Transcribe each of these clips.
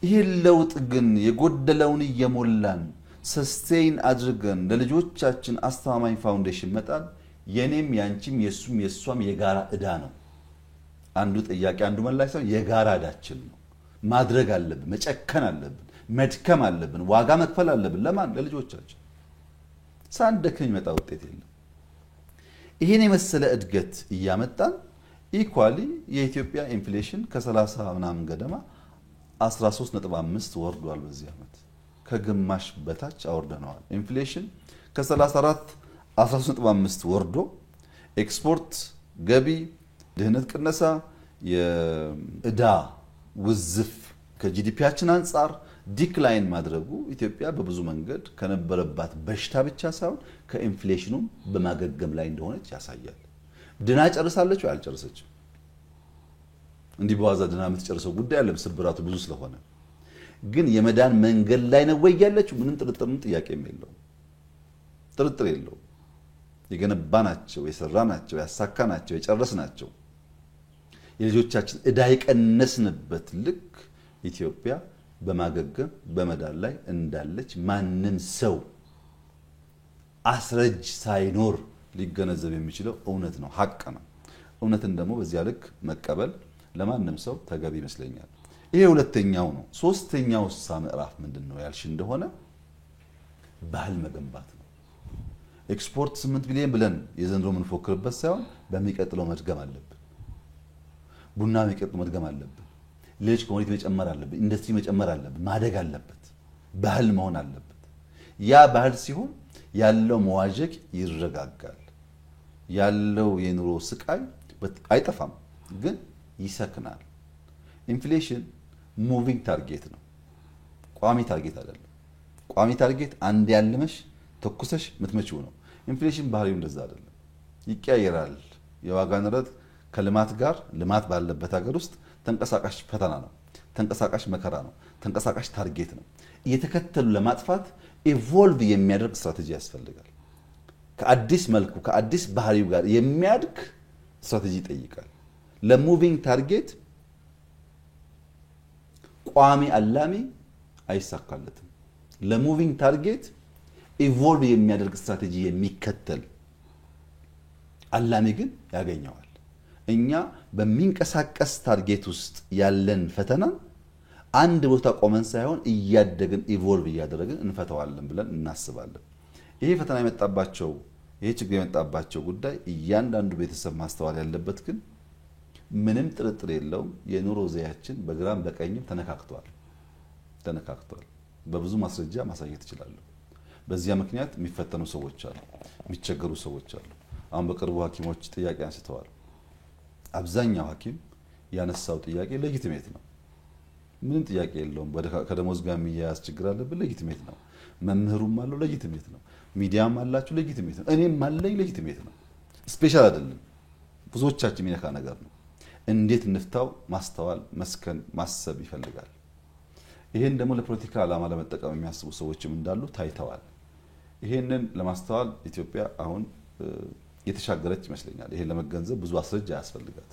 ይሄ ለውጥ ግን የጎደለውን እየሞላን ሰስቴን አድርገን ለልጆቻችን አስተማማኝ ፋውንዴሽን መጣል የኔም ያንቺም የሷም የጋራ እዳ ነው። አንዱ ጥያቄ አንዱ መላሽ ሳይሆን የጋራ እዳችን ነው። ማድረግ አለብን፣ መጨከን አለብን፣ መድከም አለብን፣ ዋጋ መክፈል አለብን። ለማን? ለልጆቻችን። ሳንደክም የሚመጣ ውጤት የለም። ይሄን የመሰለ እድገት እያመጣን ኢኳሊ የኢትዮጵያ ኢንፍሌሽን ከ30 ምናምን ገደማ 13.5 ወርዷል። በዚህ ዓመት ከግማሽ በታች አወርደነዋል። ኢንፍሌሽን ከ34 13.5 ወርዶ ኤክስፖርት ገቢ ድህነት ቅነሳ የእዳ ውዝፍ ከጂዲፒያችን አንፃር ዲክላይን ማድረጉ ኢትዮጵያ በብዙ መንገድ ከነበረባት በሽታ ብቻ ሳይሆን ከኢንፍሌሽኑ በማገገም ላይ እንደሆነች ያሳያል። ድና ጨርሳለች ወይ አልጨረሰችም? እንዲህ በዋዛ ድና የምትጨርሰው ጉዳይ አለ ስብራቱ ብዙ ስለሆነ። ግን የመዳን መንገድ ላይ ነው ወይ ያለችው? ምንም ጥያቄ የለውም። ጥርጥር የለውም። የገነባናቸው የሰራናቸው ያሳካናቸው የጨረስናቸው የልጆቻችን እዳ የቀነስንበት ልክ ኢትዮጵያ በማገገም በመዳን ላይ እንዳለች ማንም ሰው አስረጅ ሳይኖር ሊገነዘብ የሚችለው እውነት ነው፣ ሐቅ ነው። እውነትን ደግሞ በዚያ ልክ መቀበል ለማንም ሰው ተገቢ ይመስለኛል። ይሄ ሁለተኛው ነው። ሶስተኛው ምዕራፍ ምንድነው ያልሽ እንደሆነ ባህል መገንባት ነው። ኤክስፖርት 8 ቢሊዮን ብለን የዘንድሮ ምንፎክርበት ሳይሆን በሚቀጥለው መድገም አለብን። ቡና የሚቀጥለው መድገም አለብን። ሌሎች ኮሚኒቲ መጨመር አለብን። ኢንዱስትሪ መጨመር አለብን። ማደግ አለበት። ባህል መሆን አለበት። ያ ባህል ሲሆን ያለው መዋዠቅ ይረጋጋል። ያለው የኑሮ ስቃይ አይጠፋም፣ ግን ይሰክናል። ኢንፍሌሽን ሙቪንግ ታርጌት ነው፣ ቋሚ ታርጌት አይደለም። ቋሚ ታርጌት አንድ ያለመሽ ተኩሰሽ ምትመጪው ነው። ኢንፍሌሽን ባህሪው እንደዛ አይደለም፣ ይቀያየራል። የዋጋ ንረት ከልማት ጋር ልማት ባለበት ሀገር ውስጥ ተንቀሳቃሽ ፈተና ነው፣ ተንቀሳቃሽ መከራ ነው፣ ተንቀሳቃሽ ታርጌት ነው። እየተከተሉ ለማጥፋት ኢቮልቭ የሚያደርግ ስትራቴጂ ያስፈልጋል። ከአዲስ መልኩ ከአዲስ ባህሪው ጋር የሚያድግ ስትራቴጂ ይጠይቃል። ለሙቪንግ ታርጌት ቋሚ አላሚ አይሳካለትም። ለሙቪንግ ታርጌት ኢቮልቭ የሚያደርግ ስትራቴጂ የሚከተል አላሚ ግን ያገኘዋል። እኛ በሚንቀሳቀስ ታርጌት ውስጥ ያለን ፈተና አንድ ቦታ ቆመን ሳይሆን እያደግን ኢቮልቭ እያደረግን እንፈታዋለን ብለን እናስባለን። ይሄ ፈተና የመጣባቸው ይሄ ችግር የመጣባቸው ጉዳይ እያንዳንዱ ቤተሰብ ማስተዋል ያለበት ግን ምንም ጥርጥር የለውም የኑሮ ዘያችን በግራም በቀኝም ተነካክቷል። በብዙ ማስረጃ ማሳየት ይችላል። በዚያ ምክንያት የሚፈተኑ ሰዎች አሉ፣ የሚቸገሩ ሰዎች አሉ። አሁን በቅርቡ ሐኪሞች ጥያቄ አንስተዋል። አብዛኛው ሐኪም ያነሳው ጥያቄ ሌጂቲሜት ነው። ምንም ጥያቄ የለውም። ከደሞዝ ጋር የሚያያዝ ችግር አለብን፣ ሌጂቲሜት ነው። መምህሩም አለው፣ ሌጂቲሜት ነው። ሚዲያም አላችሁ፣ ሌጂቲሜት ነው። እኔም አለኝ፣ ሌጂቲሜት ነው። ስፔሻል አይደለም፣ ብዙዎቻችን የሚነካ ነገር ነው። እንዴት እንፍታው ማስተዋል፣ መስከን፣ ማሰብ ይፈልጋል። ይሄን ደግሞ ለፖለቲካ ዓላማ ለመጠቀም የሚያስቡ ሰዎችም እንዳሉ ታይተዋል። ይሄንን ለማስተዋል ኢትዮጵያ አሁን የተሻገረች ይመስለኛል። ይሄን ለመገንዘብ ብዙ አስረጃ ያስፈልጋል።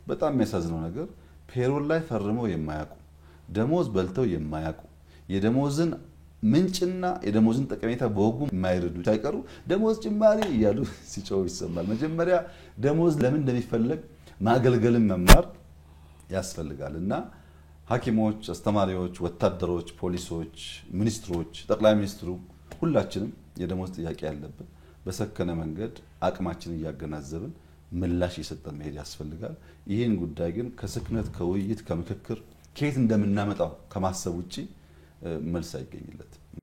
በጣም የሚያሳዝነው ነገር ፔሮል ላይ ፈርመው የማያውቁ ደሞዝ በልተው የማያውቁ የደሞዝን ምንጭና የደሞዝን ጠቀሜታ በወጉ የማይረዱ ሳይቀሩ ደሞዝ ጭማሪ እያሉ ሲጮሁ ይሰማል። መጀመሪያ ደሞዝ ለምን እንደሚፈለግ ማገልገልን መማር ያስፈልጋልና ሐኪሞች፣ አስተማሪዎች፣ ወታደሮች፣ ፖሊሶች፣ ሚኒስትሮች፣ ጠቅላይ ሚኒስትሩ ሁላችንም የደሞዝ ጥያቄ ያለብን በሰከነ መንገድ አቅማችንን እያገናዘብን ምላሽ እየሰጠን መሄድ ያስፈልጋል። ይህን ጉዳይ ግን ከስክነት ከውይይት ከምክክር ከየት እንደምናመጣው ከማሰብ ውጪ መልስ አይገኝለትም።